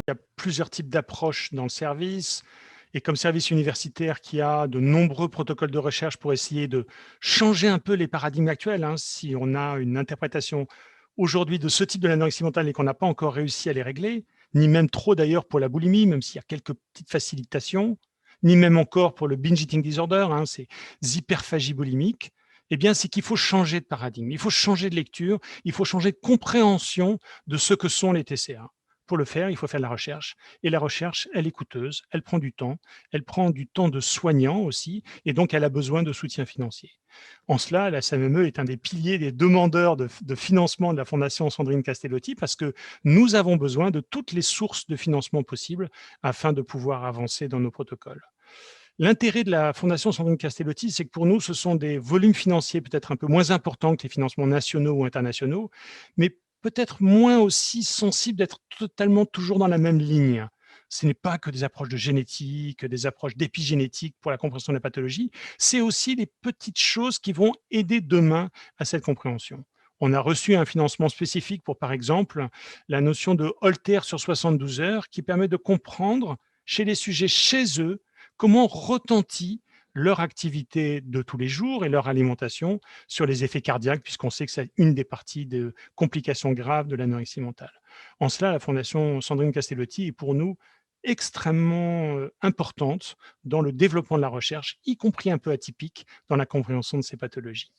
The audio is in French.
Il y a plusieurs types d'approches dans le service et comme service universitaire qui a de nombreux protocoles de recherche pour essayer de changer un peu les paradigmes actuels, hein. Si on a une interprétation aujourd'hui de ce type de l'anorexie mentale et qu'on n'a pas encore réussi à les régler, ni même trop d'ailleurs pour la boulimie, même s'il y a quelques petites facilitations, ni même encore pour le binge eating disorder, hein, ces hyperphagies boulimiques, eh bien, c'est qu'il faut changer de paradigme, il faut changer de lecture, il faut changer de compréhension de ce que sont les TCA. Pour le faire, il faut faire de la recherche et la recherche, elle est coûteuse, elle prend du temps de soignants aussi et donc elle a besoin de soutien financier. En cela, la SAMME est un des piliers des demandeurs de financement de la Fondation Sandrine Castellotti parce que nous avons besoin de toutes les sources de financement possibles afin de pouvoir avancer dans nos protocoles. L'intérêt de la Fondation Sandrine Castellotti, c'est que pour nous, ce sont des volumes financiers peut-être un peu moins importants que les financements nationaux ou internationaux, mais peut-être moins aussi sensibles d'être totalement toujours dans la même ligne. Ce n'est pas que des approches de génétique, des approches d'épigénétique pour la compréhension de la pathologie, c'est aussi les petites choses qui vont aider demain à cette compréhension. On a reçu un financement spécifique pour, par exemple, la notion de Holter sur 72 heures qui permet de comprendre chez les sujets, chez eux, comment retentit leur activité de tous les jours et leur alimentation sur les effets cardiaques, puisqu'on sait que c'est une des parties de complications graves de l'anorexie mentale. En cela, la Fondation Sandrine Castellotti est pour nous extrêmement importante dans le développement de la recherche, y compris un peu atypique dans la compréhension de ces pathologies.